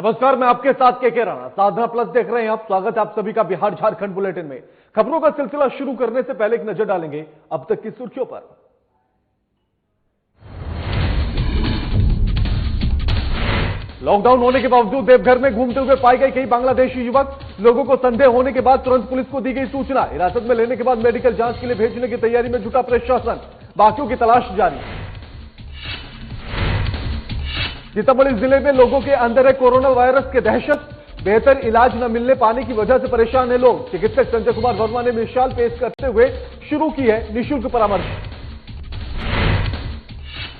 नमस्कार, मैं आपके साथ के राणा। साधना प्लस देख रहे हैं आप। स्वागत है आप सभी का बिहार झारखंड बुलेटिन में। खबरों का सिलसिला शुरू करने से पहले एक नजर डालेंगे अब तक की सुर्खियों पर। लॉकडाउन होने के बावजूद देवघर में घूमते हुए पाए गए कई बांग्लादेशी युवक। लोगों को संदेह होने के बाद तुरंत पुलिस को दी गई सूचना। हिरासत में लेने के बाद मेडिकल जांच के लिए भेजने की तैयारी में जुटा प्रशासन। बाकियों की तलाश जारी। सीतामढ़ी जिले में लोगों के अंदर है कोरोना वायरस की दहशत। बेहतर इलाज न मिलने पाने की वजह से परेशान है लोग। चिकित्सक संजय कुमार वर्मा ने मिसाल पेश करते हुए शुरू की है निःशुल्क परामर्श।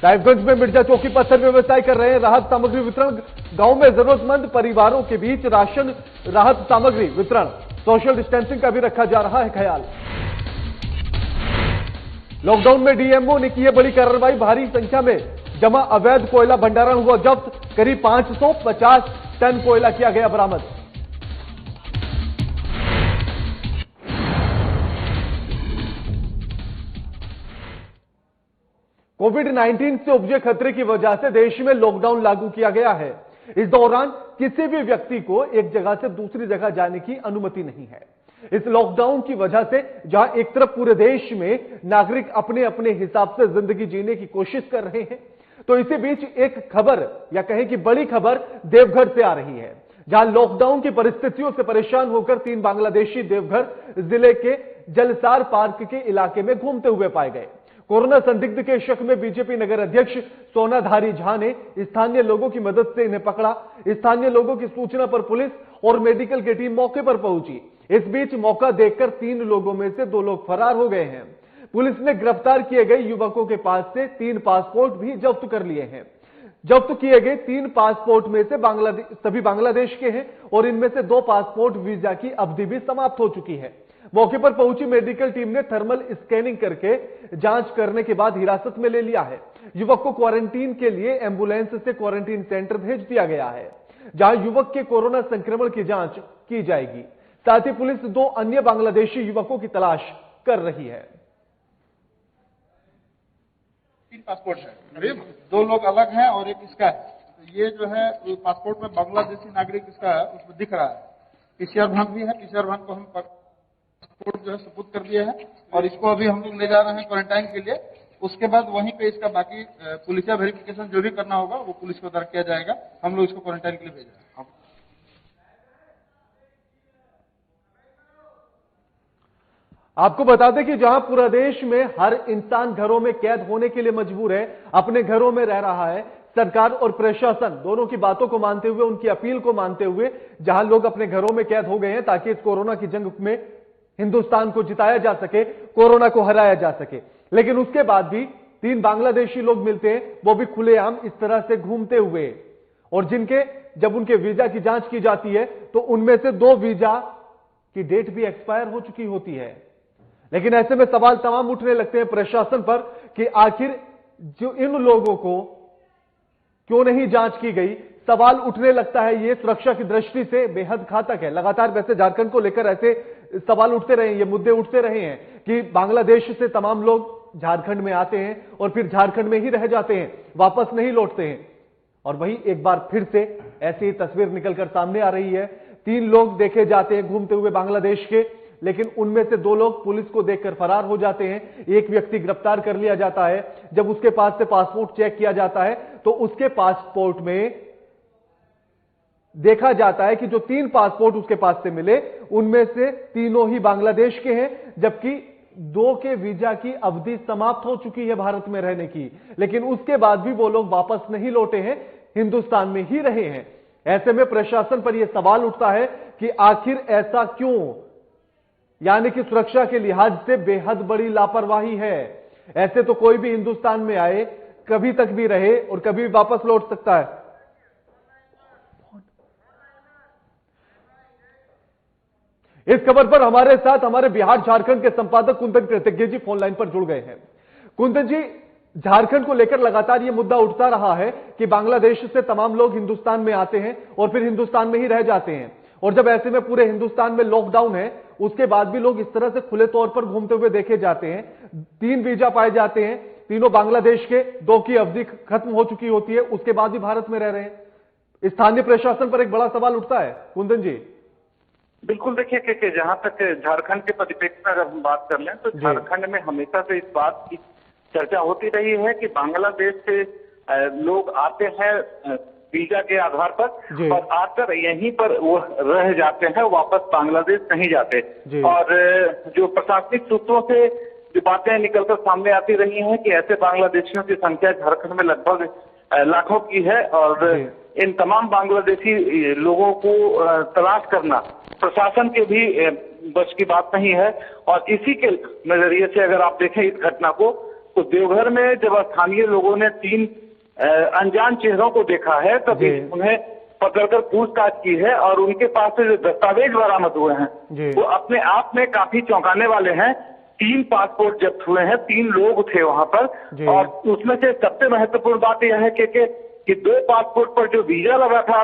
साहिबगंज में मिर्जा चौकी पत्थर व्यवसाय कर रहे हैं राहत सामग्री वितरण। गांव में जरूरतमंद परिवारों के बीच राशन राहत सामग्री वितरण। सोशल डिस्टेंसिंग का भी रखा जा रहा है ख्याल। लॉकडाउन में डीएमओ ने की है बड़ी कार्रवाई। भारी संख्या में जमा अवैध कोयला भंडारण हुआ जब्त। करीब 550 टन कोयला किया गया बरामद। कोविड-19 से उपजे खतरे की वजह से देश में लॉकडाउन लागू किया गया है। इस दौरान किसी भी व्यक्ति को एक जगह से दूसरी जगह जाने की अनुमति नहीं है। इस लॉकडाउन की वजह से जहां एक तरफ पूरे देश में नागरिक अपने अपने हिसाब से जिंदगी जीने की कोशिश कर रहे हैं, तो इसी बीच एक खबर या कहें कि बड़ी खबर देवघर से आ रही है, जहां लॉकडाउन की परिस्थितियों से परेशान होकर 3 बांग्लादेशी देवघर जिले के जलसार पार्क के इलाके में घूमते हुए पाए गए। कोरोना संदिग्ध के शक में बीजेपी नगर अध्यक्ष सोनाधारी झा ने स्थानीय लोगों की मदद से इन्हें पकड़ा। स्थानीय लोगों की सूचना पर पुलिस और मेडिकल की टीम मौके पर पहुंची। इस बीच मौका देखकर 3 लोगों में से 2 लोग फरार हो गए हैं। पुलिस ने गिरफ्तार किए गए युवकों के पास से 3 पासपोर्ट भी जब्त कर लिए हैं। जब्त किए गए 3 पासपोर्ट में से सभी बांग्लादेश के हैं और इनमें से 2 पासपोर्ट वीजा की अवधि भी समाप्त हो चुकी है। मौके पर पहुंची मेडिकल टीम ने थर्मल स्कैनिंग करके जांच करने के बाद हिरासत में ले लिया है। युवक को क्वारंटीन के लिए एम्बुलेंस से क्वारंटीन सेंटर भेज दिया गया है, जहां युवक के कोरोना संक्रमण की जांच की जाएगी। साथ ही पुलिस 2 अन्य बांग्लादेशी युवकों की तलाश कर रही है। 3 पासपोर्ट है, 2 लोग अलग हैं और एक इसका है। तो ये जो है पासपोर्ट में बांग्लादेशी नागरिक इसका है, उसमें दिख रहा है। पीसीआर भाग भी है। पीसीआर भाग को हम पासपोर्ट जो है सुपुर्द कर दिया है और इसको अभी हम लोग ले जा रहे हैं क्वारंटाइन के लिए। उसके बाद वहीं पे इसका बाकी पुलिसिया वेरिफिकेशन जो भी करना होगा वो पुलिस को द्वारा किया जाएगा। हम लोग इसको क्वारंटाइन के लिए भेज रहे हैं। आपको बता दें कि जहां पूरा देश में हर इंसान घरों में कैद होने के लिए मजबूर है, अपने घरों में रह रहा है, सरकार और प्रशासन दोनों की बातों को मानते हुए, उनकी अपील को मानते हुए, जहां लोग अपने घरों में कैद हो गए हैं ताकि इस कोरोना की जंग में हिंदुस्तान को जिताया जा सके, कोरोना को हराया जा सके। लेकिन उसके बाद भी 3 बांग्लादेशी लोग मिलते हैं, वो भी खुलेआम इस तरह से घूमते हुए, और जिनके जब उनके वीजा की जांच की जाती है तो उनमें से 2 वीजा की डेट भी एक्सपायर हो चुकी होती है। लेकिन ऐसे में सवाल तमाम उठने लगते हैं प्रशासन पर कि आखिर जो इन लोगों को क्यों नहीं जांच की गई। सवाल उठने लगता है ये सुरक्षा की दृष्टि से बेहद घातक है। लगातार वैसे झारखंड को लेकर ऐसे सवाल उठते रहे, ये मुद्दे उठते रहे हैं कि बांग्लादेश से तमाम लोग झारखंड में आते हैं और फिर झारखंड में ही रह जाते हैं, वापस नहीं लौटते हैं। और वही एक बार फिर से ऐसी ही तस्वीर निकलकर सामने आ रही है। 3 लोग देखे जाते हैं घूमते हुए बांग्लादेश के, लेकिन उनमें से 2 लोग पुलिस को देखकर फरार हो जाते हैं। एक व्यक्ति गिरफ्तार कर लिया जाता है। जब उसके पास से पासपोर्ट चेक किया जाता है तो उसके पासपोर्ट में देखा जाता है कि जो 3 पासपोर्ट उसके पास से मिले उनमें से तीनों ही बांग्लादेश के हैं, जबकि 2 के वीजा की अवधि समाप्त हो चुकी है भारत में रहने की। लेकिन उसके बाद भी वो लोग वापस नहीं लौटे हैं, हिंदुस्तान में ही रहे हैं। ऐसे में प्रशासन पर यह सवाल उठता है कि आखिर ऐसा क्यों, यानी कि सुरक्षा के लिहाज से बेहद बड़ी लापरवाही है। ऐसे तो कोई भी हिंदुस्तान में आए, कभी तक भी रहे और कभी भी वापस लौट सकता है। इस खबर पर हमारे साथ हमारे बिहार झारखंड के संपादक कुंदन कृतज्ञ जी फोन लाइन पर जुड़ गए हैं। कुंदन जी, झारखंड को लेकर लगातार यह मुद्दा उठता रहा है कि बांग्लादेश से तमाम लोग हिंदुस्तान में आते हैं और फिर हिंदुस्तान में ही रह जाते हैं, और जब ऐसे में पूरे हिंदुस्तान में लॉकडाउन है उसके बाद भी लोग इस तरह से खुले तौर पर घूमते हुए देखे जाते हैं। 3 वीजा पाए जाते हैं, तीनों बांग्लादेश के, 2 की अवधि खत्म हो चुकी होती है, उसके बाद भी भारत में रह रहे हैं। स्थानीय प्रशासन पर एक बड़ा सवाल उठता है कुंदन जी। बिल्कुल, देखिए कि जहां तक झारखंड के परिप्रेक्ष्य में अगर हम बात कर लें तो झारखंड में हमेशा से इस बात की चर्चा होती रही है कि बांग्लादेश से लोग आते हैं वीजा के आधार पर और आकर यहीं पर वो रह जाते हैं, वापस बांग्लादेश नहीं जाते। और जो प्रशासनिक सूत्रों से जो बातें निकलकर सामने आती रही हैं कि ऐसे बांग्लादेशियों की संख्या झारखंड में लगभग लाखों की है और इन तमाम बांग्लादेशी लोगों को तलाश करना प्रशासन के भी बस की बात नहीं है। और इसी के नजरिए से अगर आप देखें इस घटना को, तो देवघर में जब स्थानीय लोगों ने 3 अनजान चेहरों को देखा है तभी उन्हें पकड़कर पूछताछ की है और उनके पास से जो दस्तावेज बरामद हुए हैं वो अपने आप में काफी चौंकाने वाले हैं। 3 पासपोर्ट जब्त हुए हैं, 3 लोग थे वहां पर और उसमें से सबसे महत्वपूर्ण बात यह है कि 2 पासपोर्ट पर जो वीजा लगा था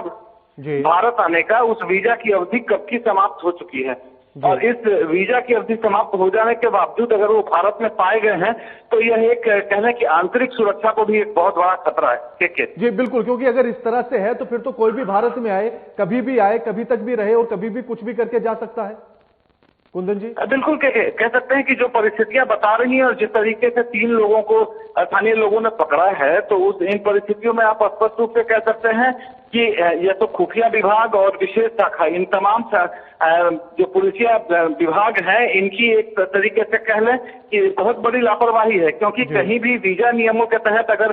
भारत आने का, उस वीजा की अवधि कब की समाप्त हो चुकी है और इस वीजा की अवधि समाप्त हो जाने के बावजूद अगर वो भारत में पाए गए हैं तो यह एक कहना कि आंतरिक सुरक्षा को भी एक बहुत बड़ा खतरा है। ठीक है जी बिल्कुल, क्योंकि अगर इस तरह से है तो फिर तो कोई भी भारत में आए, कभी भी आए, कभी तक भी रहे और कभी भी कुछ भी करके जा सकता है। कुंदन जी बिल्कुल कह सकते हैं कि जो परिस्थितियां बता रही हैं और जिस तरीके से 3 लोगों को स्थानीय लोगों ने पकड़ा है तो इन परिस्थितियों में आप स्पष्ट रूप से कह सकते हैं कि यह तो खुफिया विभाग और विशेष शाखा, इन तमाम जो पुलिसिया विभाग हैं, इनकी एक तरीके से कह लें कि बहुत बड़ी लापरवाही है। क्योंकि कहीं भी वीजा नियमों के तहत अगर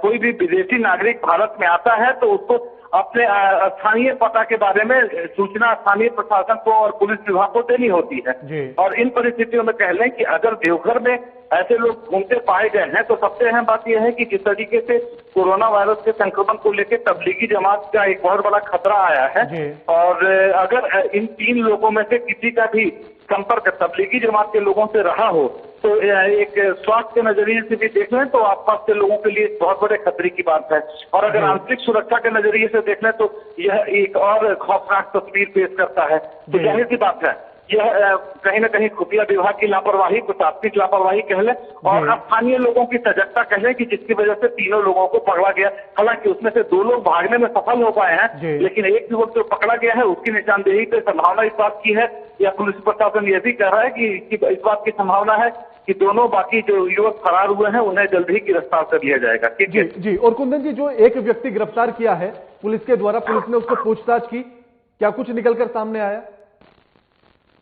कोई भी विदेशी नागरिक भारत में आता है तो उसको अपने स्थानीय पता के बारे में सूचना स्थानीय प्रशासन को और पुलिस विभाग को देनी होती है। और इन परिस्थितियों में कह लें कि अगर देवघर में ऐसे लोग घूमते पाए गए हैं तो सबसे अहम बात यह है कि जिस तरीके से कोरोना वायरस के संक्रमण को लेकर तबलीगी जमात का एक बहुत बड़ा खतरा आया है और अगर इन 3 लोगों में से किसी का भी संपर्क तबलीगी जमात के लोगों से रहा हो तो एक स्वास्थ्य के नजरिए से भी देख लें तो आसपास के लोगों के लिए बहुत बड़े खतरे की बात है। और अगर आंतरिक सुरक्षा के नजरिए से देख लें तो यह एक और खौफनाक तस्वीर पेश करता है। तो जाहिर सी बात है यह कहीं न कहीं खुफिया विभाग की लापरवाही, प्रशासनिक लापरवाही कह लें और स्थानीय लोगों की सजगता कह लें कि जिसकी वजह से 3 लोगों को पकड़ा गया। हालांकि उसमें से 2 लोग भागने में सफल हो पाए हैं लेकिन एक युवक जो पकड़ा गया है उसकी निशानदेही पे संभावना इस बात की है या पुलिस प्रशासन यह भी कह रहा है कि इस बात की संभावना है कि दोनों बाकी जो युवक फरार हुए हैं उन्हें जल्द ही गिरफ्तार कर लिया जाएगा। ठीक है जी। और कुंदन जी, जो एक व्यक्ति गिरफ्तार किया है पुलिस के द्वारा, पुलिस ने उसको पूछताछ की, क्या कुछ निकलकर सामने आया?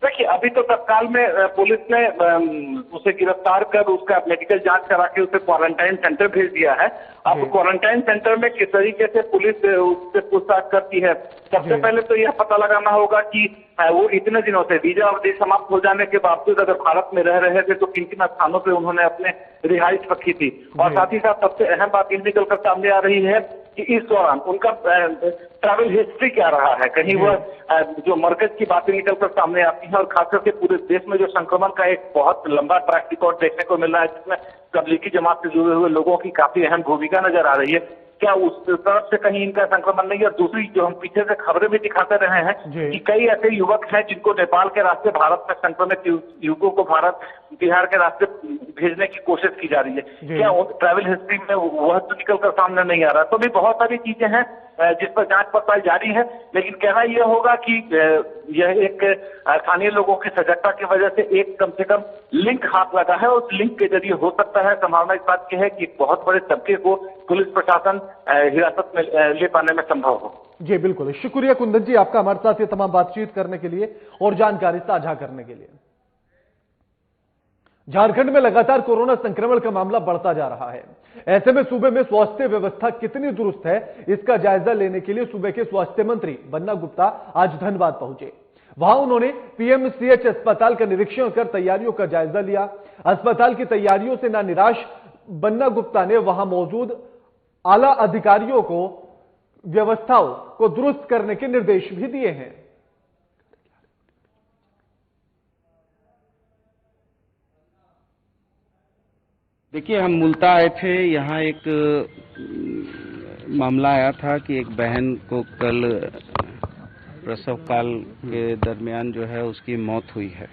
देखिए अभी तो तत्काल में पुलिस ने उसे गिरफ्तार कर उसका मेडिकल जांच करा के उसे क्वारंटाइन सेंटर भेज दिया है। अब क्वारंटाइन सेंटर में किस तरीके से पुलिस उससे पूछताछ करती है, सबसे पहले तो यह पता लगाना होगा कि वो इतने दिनों से वीजा अवधि समाप्त हो जाने के बावजूद अगर भारत में रह रहे थे तो किन किन स्थानों पे उन्होंने अपने रिहाइश रखी थी। और साथ ही साथ सबसे अहम बात ये निकल कर सामने आ रही है कि इस दौरान उनका ट्रैवल हिस्ट्री क्या रहा है। कहीं वह जो मरकज की बातें निकलकर सामने आती हैं और खासकर के पूरे देश में जो संक्रमण का एक बहुत लंबा ट्रैक रिकॉर्ड देखने को मिल रहा है जिसमें तबलीगी जमात से जुड़े हुए लोगों की काफी अहम भूमिका नजर आ रही है, क्या उस तरफ से कहीं इनका संक्रमण नहीं है। और दूसरी जो हम पीछे से खबरें भी दिखाते रहे हैं कि कई ऐसे युवक हैं जिनको नेपाल के रास्ते भारत में संक्रमित युवकों को भारत बिहार के रास्ते भेजने की कोशिश की जा रही है। क्या ट्रैवल हिस्ट्री में वह तो निकलकर सामने नहीं आ रहा। तो भी बहुत सारी चीजें हैं जिस पर जांच पड़ताल जारी है, लेकिन कहना यह होगा कि यह एक स्थानीय लोगों की सजगता की वजह से एक कम से कम लिंक हाथ लगा है। उस लिंक के जरिए हो सकता है, संभावना इस बात की है कि बहुत बड़े तबके को पुलिस प्रशासन हिरासत में ले पाने में संभव हो। जी बिल्कुल, शुक्रिया कुंदन जी आपका हमारे साथ ये तमाम बातचीत करने के लिए और जानकारी साझा करने के लिए। झारखंड में लगातार कोरोना संक्रमण का मामला बढ़ता जा रहा है। ऐसे में सूबे में स्वास्थ्य व्यवस्था कितनी दुरुस्त है इसका जायजा लेने के लिए सूबे के स्वास्थ्य मंत्री बन्ना गुप्ता आज धनबाद पहुंचे। वहां उन्होंने पीएमसीएच अस्पताल का निरीक्षण कर तैयारियों का जायजा लिया। अस्पताल की तैयारियों से ना निराश बन्ना गुप्ता ने वहां मौजूद आला अधिकारियों को व्यवस्थाओं को दुरुस्त करने के निर्देश भी दिए हैं। देखिए, हम मूलतः आए थे, यहाँ एक मामला आया था कि एक बहन को कल प्रसव काल के दरमियान जो है उसकी मौत हुई है।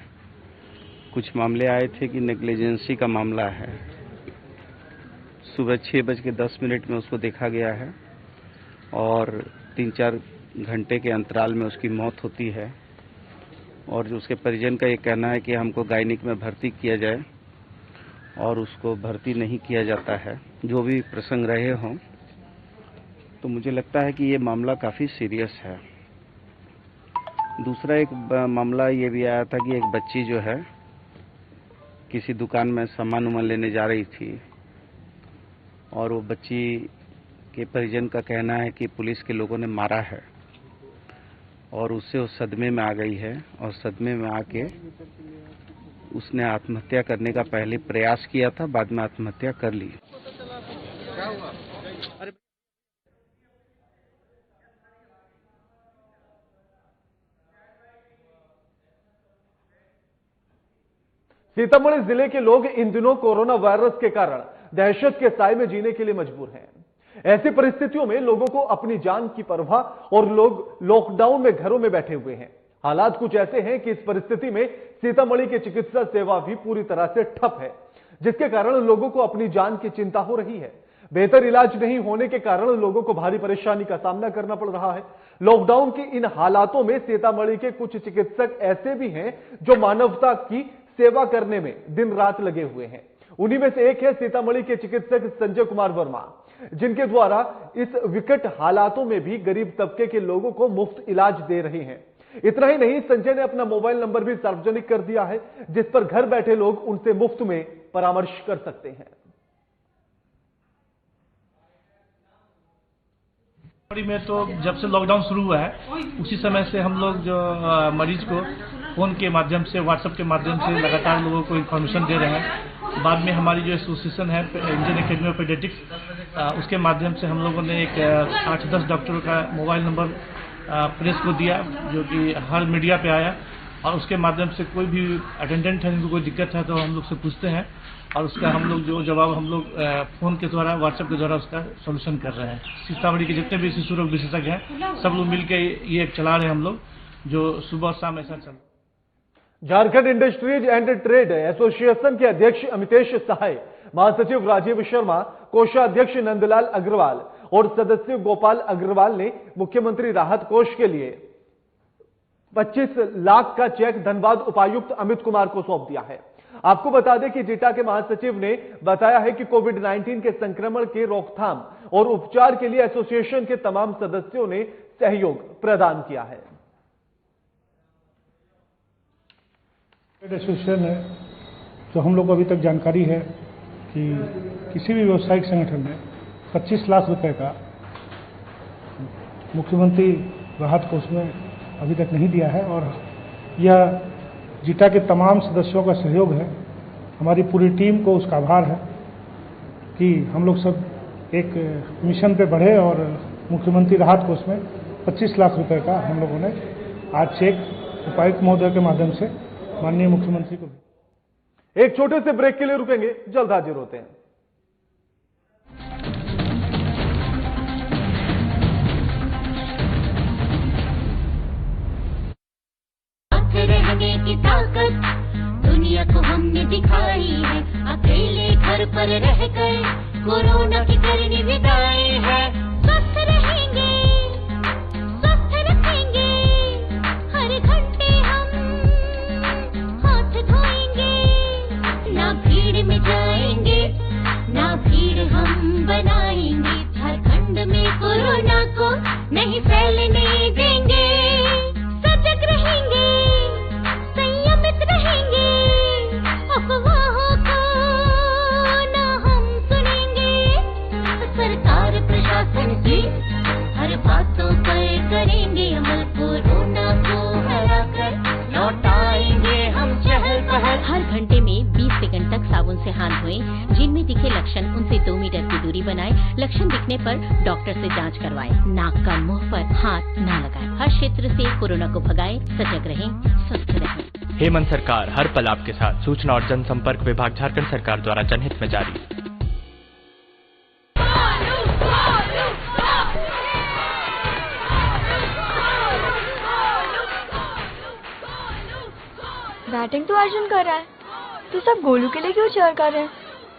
कुछ मामले आए थे कि नेग्लिजेंसी का मामला है। सुबह 6:10 में उसको देखा गया है और 3-4 घंटे के अंतराल में उसकी मौत होती है और उसके परिजन का ये कहना है कि हमको गायनिक में भर्ती किया जाए और उसको भर्ती नहीं किया जाता है। जो भी प्रसंग रहे हों, तो मुझे लगता है कि ये मामला काफ़ी सीरियस है। दूसरा एक मामला ये भी आया था कि एक बच्ची जो है किसी दुकान में सामान उमान लेने जा रही थी और वो बच्ची के परिजन का कहना है कि पुलिस के लोगों ने मारा है और उससे वो सदमे में आ गई है और सदमे में आके उसने आत्महत्या करने का पहले प्रयास किया था, बाद में आत्महत्या कर ली। सीतामढ़ी जिले के लोग इन दिनों कोरोना वायरस के कारण दहशत के साए में जीने के लिए मजबूर हैं। ऐसी परिस्थितियों में लोगों को अपनी जान की परवाह और लोग लॉकडाउन में घरों में बैठे हुए हैं। हालात कुछ ऐसे हैं कि इस परिस्थिति में सीतामढ़ी की चिकित्सा सेवा भी पूरी तरह से ठप है, जिसके कारण लोगों को अपनी जान की चिंता हो रही है। बेहतर इलाज नहीं होने के कारण लोगों को भारी परेशानी का सामना करना पड़ रहा है। लॉकडाउन की इन हालातों में सीतामढ़ी के कुछ चिकित्सक ऐसे भी हैं जो मानवता की सेवा करने में दिन रात लगे हुए हैं। उन्हीं में से एक है सीतामढ़ी के चिकित्सक संजय कुमार वर्मा, जिनके द्वारा इस विकट हालातों में भी गरीब तबके के लोगों को मुफ्त इलाज दे रहे हैं। इतना ही नहीं, संजय ने अपना मोबाइल नंबर भी सार्वजनिक कर दिया है, जिस पर घर बैठे लोग उनसे मुफ्त में परामर्श कर सकते हैं। में तो जब से लॉकडाउन शुरू हुआ है उसी समय से हम लोग जो मरीज को फोन के माध्यम से, व्हाट्सएप के माध्यम से लगातार लोगों को इन्फॉर्मेशन दे रहे हैं। बाद में हमारी जो एसोसिएशन है इंडियन एकेडमी ऑफ पेडियाट्रिक्स, उसके माध्यम से हम लोगों ने एक 8-10 डॉक्टरों का मोबाइल नंबर प्रेस को दिया, जो कि हर मीडिया पे आया, और उसके माध्यम से कोई भी अटेंडेंट है जिनको कोई दिक्कत है तो हम लोग से पूछते हैं और उसका हम लोग जो जवाब हम लोग फोन के द्वारा, व्हाट्सएप के द्वारा उसका सोल्यूशन कर रहे हैं। सीतामढ़ी के जितने भी शिशु रोग विशेषज्ञ हैं सब लोग मिलकर ये चला रहे हैं हम लोग, जो सुबह शाम ऐसा चल। Jharkhand industries and trade association के अध्यक्ष अमितेश सहाय, महासचिव राजीव शर्मा, कोषाध्यक्ष नंदलाल अग्रवाल और सदस्य गोपाल अग्रवाल ने मुख्यमंत्री राहत कोष के लिए 25 लाख का चेक धनबाद उपायुक्त अमित कुमार को सौंप दिया है। आपको बता दें कि जीटा के महासचिव ने बताया है कि कोविड-19 के संक्रमण के रोकथाम और उपचार के लिए एसोसिएशन के तमाम सदस्यों ने सहयोग प्रदान किया है। एसोसिएशन है, तो हम लोग को अभी तक जानकारी है कि किसी भी व्यावसायिक संगठन में 25 लाख रुपए का मुख्यमंत्री राहत कोष में अभी तक नहीं दिया है और यह जीटा के तमाम सदस्यों का सहयोग है। हमारी पूरी टीम को उसका आभार है कि हम लोग सब एक मिशन पे बढ़े और मुख्यमंत्री राहत कोष में 25 लाख रुपए का हम लोगों ने आज चेक उपायुक्त महोदय के माध्यम से माननीय मुख्यमंत्री को। एक छोटे से ब्रेक के लिए रुकेंगे, जल्द हाजिर होते हैं। रहने की ताकत दुनिया को हमने दिखाई है। अकेले घर पर रहकर कोरोना की करनी विदाई है। स्वस्थ रहेंगे, स्वस्थ रखेंगे, हर घंटे हम हाथ धोएंगे, ना भीड़ में जाएंगे, ना भीड़ हम बनाएंगे। झारखंड में कोरोना को नहीं फैलने देंगे। सजग रहेंगे, रहेंगे, अफवाहों को ना हम सुनेंगे। सरकार प्रशासन की हर बातों पर करेंगे अमल। कोरोना को हराकर लौटाएंगे हम चहल पहल। हर घंटे में 20 सेकंड तक साबुन से हाथ धोएं। जिनमें दिखे लक्षण उनसे 2 मीटर की दूरी बनाएं। लक्षण दिखने पर डॉक्टर से जांच करवाएं। नाक का मुंह पर हाथ न लगाएं। हर क्षेत्र से कोरोना को भगाएं। सजग रहें, स्वस्थ रहें। हेमंत सरकार, हर पल आपके साथ। सूचना और जनसंपर्क विभाग, झारखंड सरकार द्वारा जनहित में जारी। बैटिंग तो अर्जुन कर रहा है, तो सब गोलू के लिए क्यों चीयर कर रहे हैं?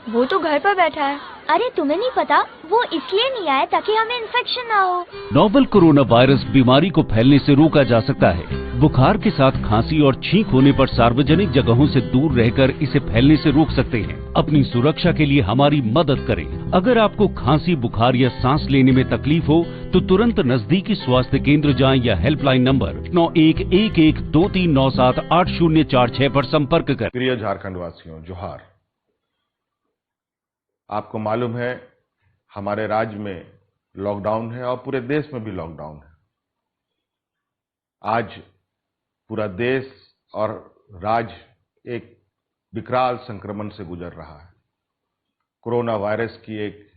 वो तो घर पर बैठा है। अरे तुम्हें नहीं पता, वो इसलिए नहीं आए ताकि हमें इन्फेक्शन ना हो। नोवेल कोरोना वायरस बीमारी को फैलने से रोका जा सकता है। बुखार के साथ खांसी और छींक होने पर सार्वजनिक जगहों से दूर रहकर इसे फैलने से रोक सकते हैं। अपनी सुरक्षा के लिए हमारी मदद करें। अगर आपको खांसी, बुखार या सांस लेने में तकलीफ हो तो तुरंत नजदीकी स्वास्थ्य केंद्र जाएं या हेल्पलाइन नंबर 911123978046 पर संपर्क करें। प्रिय झारखंड वासियों, जोहार। आपको मालूम है हमारे राज्य में लॉकडाउन है और पूरे देश में भी लॉकडाउन है। आज पूरा देश और राज्य एक विकराल संक्रमण से गुजर रहा है। कोरोना वायरस की एक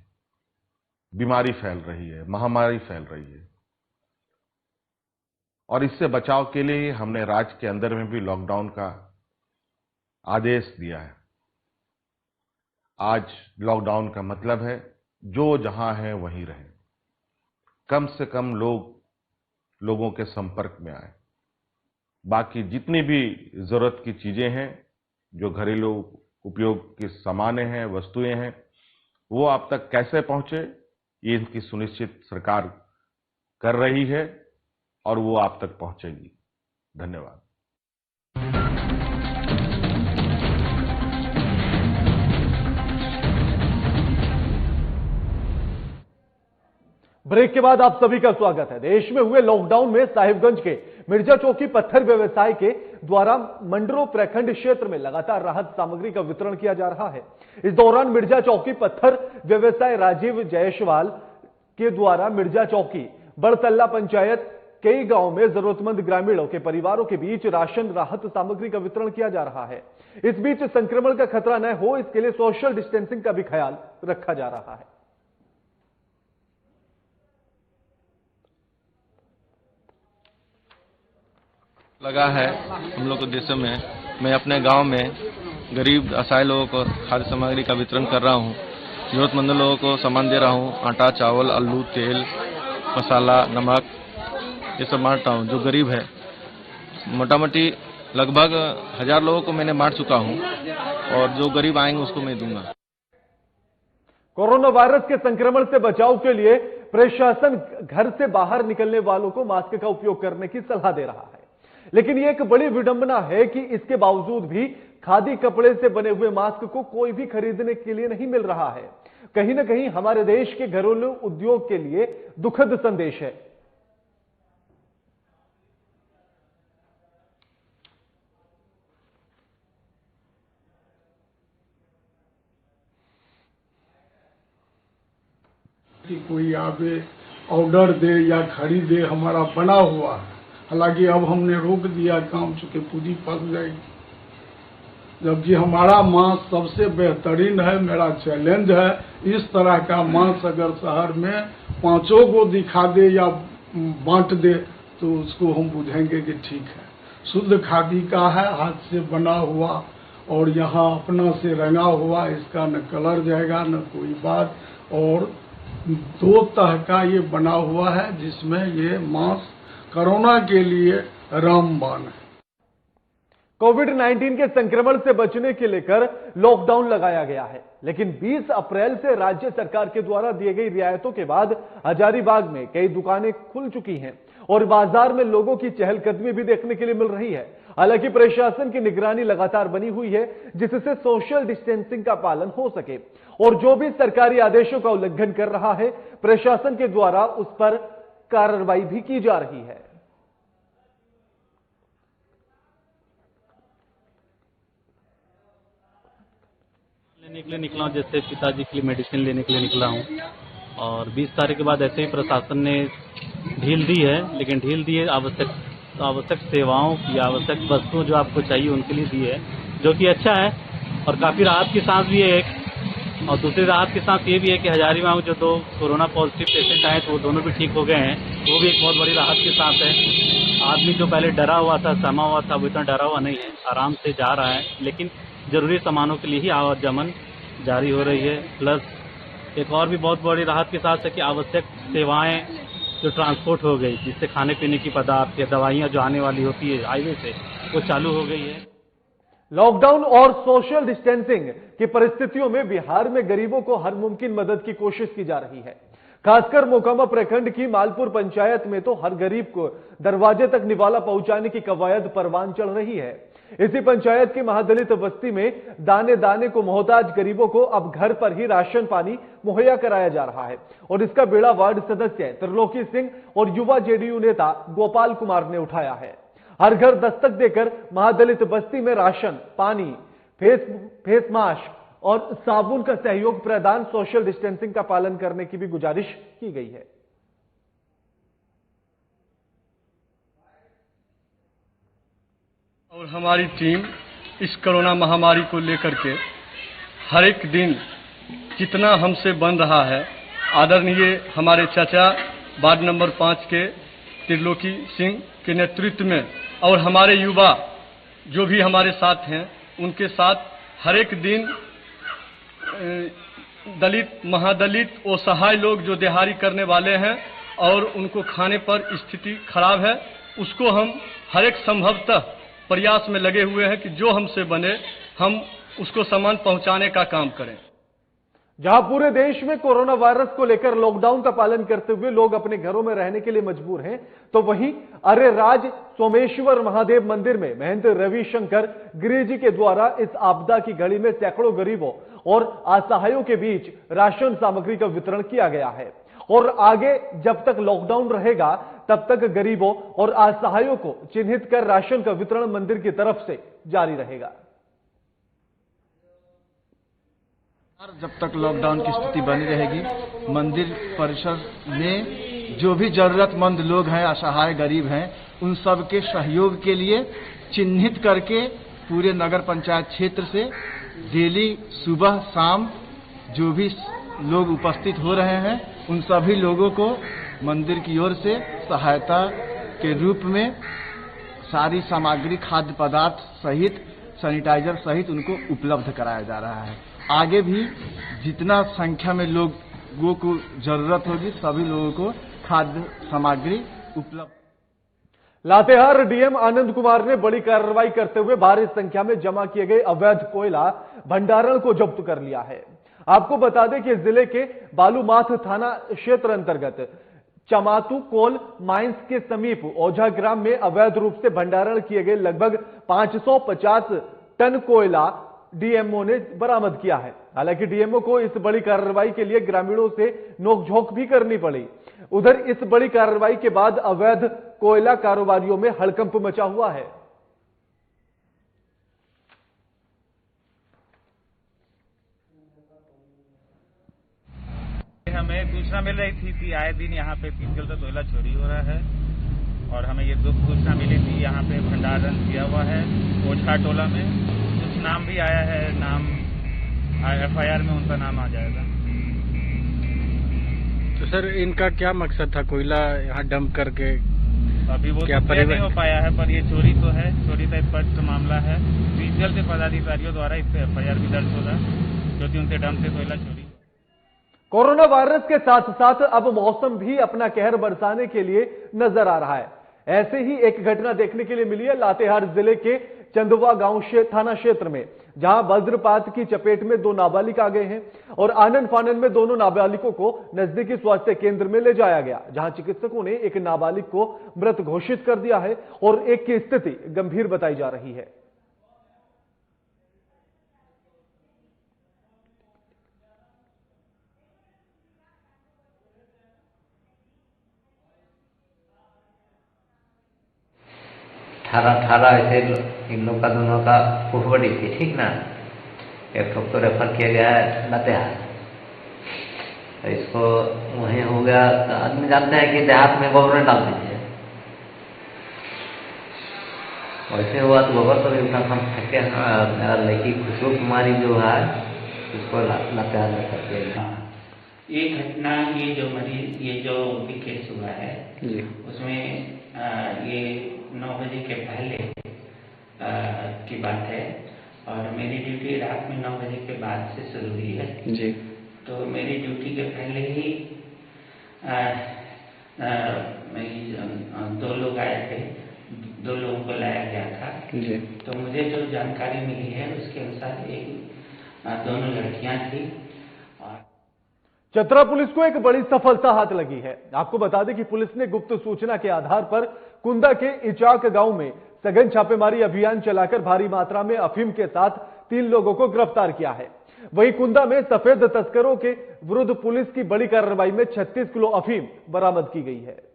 बीमारी फैल रही है, महामारी फैल रही है और इससे बचाव के लिए हमने राज्य के अंदर में भी लॉकडाउन का आदेश दिया है। आज लॉकडाउन का मतलब है जो जहां है वहीं रहे, कम से कम लोगों के संपर्क में आए। बाकी जितनी भी जरूरत की चीजें हैं, जो घरेलू उपयोग की सामानें हैं, वस्तुएं हैं, वो आप तक कैसे पहुंचे, ये इनकी सुनिश्चित सरकार कर रही है और वो आप तक पहुंचेगी। धन्यवाद। ब्रेक के बाद आप सभी का स्वागत है। देश में हुए लॉकडाउन में साहिबगंज के मिर्जा चौकी पत्थर व्यवसाय के द्वारा मंडरो प्रखंड क्षेत्र में लगातार राहत सामग्री का वितरण किया जा रहा है। इस दौरान मिर्जा चौकी पत्थर व्यवसाय राजीव जायसवाल के द्वारा मिर्जा चौकी बड़तल्ला पंचायत कई गांव में जरूरतमंद ग्रामीणों के परिवारों के बीच राशन राहत सामग्री का वितरण किया जा रहा है। इस बीच संक्रमण का खतरा न हो, इसके लिए सोशल डिस्टेंसिंग का भी ख्याल रखा जा रहा है। लगा है हम लोग को देशों में, मैं अपने गांव में गरीब असहाय लोगों को खाद्य सामग्री का वितरण कर रहा हूं। जरूरतमंद लोगों को सामान दे रहा हूं। आटा, चावल, आलू, तेल, मसाला, नमक, ये सब बांटता हूं। जो गरीब है, मोटा मोटी लगभग 1000 लोगों को मैंने बांट चुका हूं और जो गरीब आएंगे उसको मैं दूंगा। कोरोना वायरस के संक्रमण से बचाव के लिए प्रशासन घर से बाहर निकलने वालों को मास्क का उपयोग करने की सलाह दे रहा है, लेकिन यह एक बड़ी विडंबना है कि इसके बावजूद भी खादी कपड़े से बने हुए मास्क को कोई भी खरीदने के लिए नहीं मिल रहा है। कहीं ना कहीं हमारे देश के घरेलू उद्योग के लिए दुखद संदेश है। कि कोई आवे ऑर्डर दे या खरीदे, हमारा बना हुआ है। हालांकि अब हमने रोक दिया काम, चूंकि पूंजी फंस जाएगी। जबकि हमारा मांस सबसे बेहतरीन है। मेरा चैलेंज है, इस तरह का मांस अगर शहर में 5 को दिखा दे या बांट दे तो उसको हम बुझेंगे कि ठीक है। शुद्ध खादी का है, हाथ से बना हुआ और यहाँ अपना से रंगा हुआ, इसका न कलर जाएगा न कोई बात। और 2 तह का ये बना हुआ है जिसमें ये मांस कोरोना के लिए रामबाण है। कोविड-19 के संक्रमण से बचने के लेकर लॉकडाउन लगाया गया है, लेकिन 20 अप्रैल से राज्य सरकार के द्वारा दी गई रियायतों के बाद हजारीबाग में कई दुकानें खुल चुकी हैं और बाजार में लोगों की चहलकदमी भी देखने के लिए मिल रही है। हालांकि प्रशासन की निगरानी लगातार बनी हुई है, जिससे सोशल डिस्टेंसिंग का पालन हो सके और जो भी सरकारी आदेशों का उल्लंघन कर रहा है, प्रशासन के द्वारा उस पर कार्रवाई भी की जा रही है। लेने के लिए निकला हूं, जैसे पिताजी के लिए मेडिसिन लेने के लिए निकला हूं और 20 तारीख के बाद ऐसे ही प्रशासन ने ढील दी है, लेकिन ढील दी है आवश्यक सेवाओं की, आवश्यक वस्तुओं जो आपको चाहिए उनके लिए दी है, जो कि अच्छा है और काफी राहत की सांस भी है एक। और दूसरी राहत की सांस ये भी है कि हजारीबाग में जो 2 कोरोना पॉजिटिव पेशेंट आए तो वो दोनों भी ठीक हो गए हैं, वो भी एक बहुत बड़ी राहत की सांस है। आदमी जो पहले डरा हुआ था, समा हुआ था, वो इतना डरा हुआ नहीं है, आराम से जा रहा है, लेकिन जरूरी सामानों के लिए ही आवागमन जारी हो रही है। प्लस एक और भी बहुत बड़ी राहत की सांस है कि आवश्यक सेवाएं जो ट्रांसपोर्ट हो गई, जिससे खाने पीने की पदार्थ या दवाइयाँ जो आने वाली होती है हाईवे से, वो चालू हो गई है। लॉकडाउन और सोशल डिस्टेंसिंग की परिस्थितियों में बिहार में गरीबों को हर मुमकिन मदद की कोशिश की जा रही है। खासकर मोकामा प्रखंड की मालपुर पंचायत में तो हर गरीब को दरवाजे तक निवाला पहुंचाने की कवायद परवान चढ़ रही है। इसी पंचायत की महादलित बस्ती में दाने दाने को मोहताज गरीबों को अब घर पर ही राशन पानी मुहैया कराया जा रहा है और इसका बेड़ा वार्ड सदस्य त्रिलोकी सिंह और युवा जेडीयू नेता गोपाल कुमार ने उठाया है। हर घर दस्तक देकर महादलित बस्ती में राशन, पानी, फेस मास्क और साबुन का सहयोग प्रदान, सोशल डिस्टेंसिंग का पालन करने की भी गुजारिश की गई है। और हमारी टीम इस कोरोना महामारी को लेकर के हर एक दिन जितना हमसे बन रहा है, आदरणीय हमारे चाचा वार्ड नंबर 5 के त्रिलोकी सिंह के नेतृत्व में और हमारे युवा जो भी हमारे साथ हैं, उनके साथ हर एक दिन दलित, महादलित, असहाय लोग जो दिहाड़ी करने वाले हैं और उनको खाने पर स्थिति खराब है, उसको हम हर एक संभवतः प्रयास में लगे हुए हैं कि जो हमसे बने हम उसको सामान पहुंचाने का काम करें। जहां पूरे देश में कोरोना वायरस को लेकर लॉकडाउन का पालन करते हुए लोग अपने घरों में रहने के लिए मजबूर हैं, तो वहीं अरेराज सोमेश्वर महादेव मंदिर में महंत रविशंकर गिरी जी के द्वारा इस आपदा की घड़ी में सैकड़ों गरीबों और असहायों के बीच राशन सामग्री का वितरण किया गया है और आगे जब तक लॉकडाउन रहेगा तब तक गरीबों और असहायों को चिन्हित कर राशन का वितरण मंदिर की तरफ से जारी रहेगा। जब तक लॉकडाउन की स्थिति बनी रहेगी, मंदिर परिसर में जो भी जरूरतमंद लोग हैं, असहाय गरीब हैं, उन सब के सहयोग के लिए चिन्हित करके पूरे नगर पंचायत क्षेत्र से डेली सुबह शाम जो भी लोग उपस्थित हो रहे हैं, उन सभी लोगों को मंदिर की ओर से सहायता के रूप में सारी सामग्री, खाद्य पदार्थ सहित, सैनिटाइजर सहित उनको उपलब्ध कराया जा रहा है। आगे भी जितना संख्या में लोगों को जरूरत होगी, सभी लोगों को खाद्य सामग्री उपलब्ध। लातेहार डीएम आनंद कुमार ने बड़ी कार्रवाई करते हुए भारी संख्या में जमा किए गए अवैध कोयला भंडारण को जब्त कर लिया है। आपको बता दें कि जिले के बालूमाथ थाना क्षेत्र अंतर्गत चमातू कोल माइंस के समीप ओझा ग्राम में अवैध रूप से भंडारण किए गए लगभग 550 टन कोयला डीएमओ ने बरामद किया है। हालांकि डीएमओ को इस बड़ी कार्रवाई के लिए ग्रामीणों से नोकझोंक भी करनी पड़ी। उधर इस बड़ी कार्रवाई के बाद अवैध कोयला कारोबारियों में हड़कंप मचा हुआ है। हमें सूचना मिल रही थी कि आए दिन यहाँ पे पीतल का कोयला चोरी हो रहा है और हमें ये सूचना मिली थी यहाँ पे भंडारण किया हुआ है ओझा टोला में। कुछ नाम भी आया है, नाम एफआईआर में उनका नाम आ जाएगा। तो सर इनका क्या मकसद था कोयला यहाँ डंप करके? अभी वो क्या नहीं हो पाया है, पर ये चोरी तो है, चोरी का स्पष्ट मामला है। पीसीएल के पदाधिकारियों द्वारा इस पे एफआईआर भी दर्ज होगा क्योंकि उनसे डंप से कोयला चोरी। कोरोना वायरस के साथ साथ अब मौसम भी अपना कहर बरसाने के लिए नजर आ रहा है। ऐसे ही एक घटना देखने के लिए मिली है लातेहार जिले के चंदवा गांव थाना क्षेत्र में, जहां वज्रपात की चपेट में 2 नाबालिग आ गए हैं और आनन फानन में दोनों नाबालिगों को नजदीकी स्वास्थ्य केंद्र में ले जाया गया, जहां चिकित्सकों ने एक नाबालिग को मृत घोषित कर दिया है और एक की स्थिति गंभीर बताई जा रही है। अठारह ऐसे इन लोग का दोनों का पुहबड़ी थी, ठीक ना। एक ठोक तो रेफर किया गया है लातेहार, तो इसको वहीं हो गया। तो आदमी जानते हैं कि देहात में गोबर डाल दीजिए, वैसे हुआ तो गोबर तो भी उतना कम फेंके। मेरा लड़की खुशबू कुमारी जो है उसको लातेहार में कर दिया। ये घटना, ये जो मरीज, ये जो उनकी केस हुआ है उसमें ये 9 बजे के पहले की बात है और मेरी ड्यूटी रात में 9 बजे के बाद से शुरू हुई है जी। तो मेरी ड्यूटी के पहले ही 2 लोग आए थे 2 लोगों को लाया गया था। तो मुझे जो जानकारी मिली है उसके अनुसार दोनों लड़कियां थी। चतरा पुलिस को एक बड़ी सफलता हाथ लगी है। आपको बता दें कि पुलिस ने गुप्त सूचना के आधार पर कुंदा के इचाक गांव में सघन छापेमारी अभियान चलाकर भारी मात्रा में अफीम के साथ 3 लोगों को गिरफ्तार किया है। वहीं कुंदा में सफेद तस्करों के विरुद्ध पुलिस की बड़ी कार्रवाई में 36 किलो अफीम बरामद की गई है।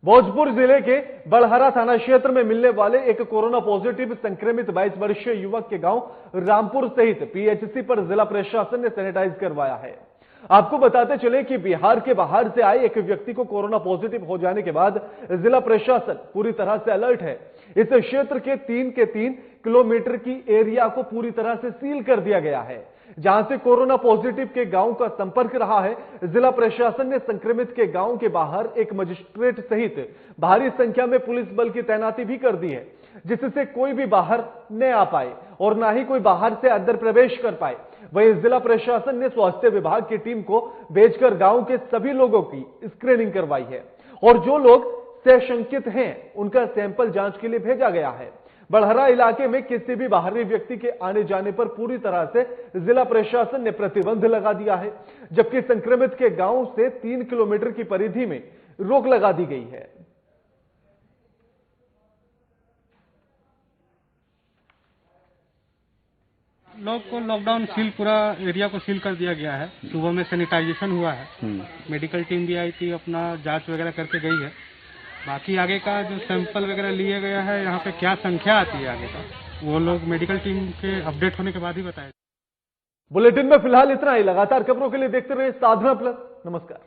भोजपुर जिले के बड़हरा थाना क्षेत्र में मिलने वाले एक कोरोना पॉजिटिव संक्रमित 22 वर्षीय युवक के गांव रामपुर सहित पीएचसी पर जिला प्रशासन ने सैनिटाइज करवाया है। आपको बताते चले कि बिहार के बाहर से आए एक व्यक्ति को कोरोना पॉजिटिव हो जाने के बाद जिला प्रशासन पूरी तरह से अलर्ट है। इस क्षेत्र के 3 किलोमीटर की एरिया को पूरी तरह से सील कर दिया गया है। जहां से कोरोना पॉजिटिव के गांव का संपर्क रहा है, जिला प्रशासन ने संक्रमित के गांव के बाहर एक मजिस्ट्रेट सहित भारी संख्या में पुलिस बल की तैनाती भी कर दी है, जिससे कोई भी बाहर न आ पाए और ना ही कोई बाहर से अंदर प्रवेश कर पाए। वहीं जिला प्रशासन ने स्वास्थ्य विभाग की टीम को भेजकर गांव के सभी लोगों की स्क्रीनिंग करवाई है और जो लोग संशंकित हैं उनका सैंपल जांच के लिए भेजा गया है। बड़हरा इलाके में किसी भी बाहरी व्यक्ति के आने जाने पर पूरी तरह से जिला प्रशासन ने प्रतिबंध लगा दिया है, जबकि संक्रमित के गांव से 3 किलोमीटर की परिधि में रोक लगा दी गई है। लोग को लॉकडाउन सील, पूरा एरिया को सील कर दिया गया है। सुबह में सैनिटाइजेशन हुआ है, मेडिकल टीम भी आई थी, अपना जांच वगैरह करके गई है। बाकी आगे का जो सैंपल वगैरह लिए गया है, यहाँ पे क्या संख्या आती है आगे का, वो लोग मेडिकल टीम के अपडेट होने के बाद ही बताएंगे। बुलेटिन में फिलहाल इतना ही। लगातार खबरों के लिए देखते रहिए साधना प्लस। नमस्कार।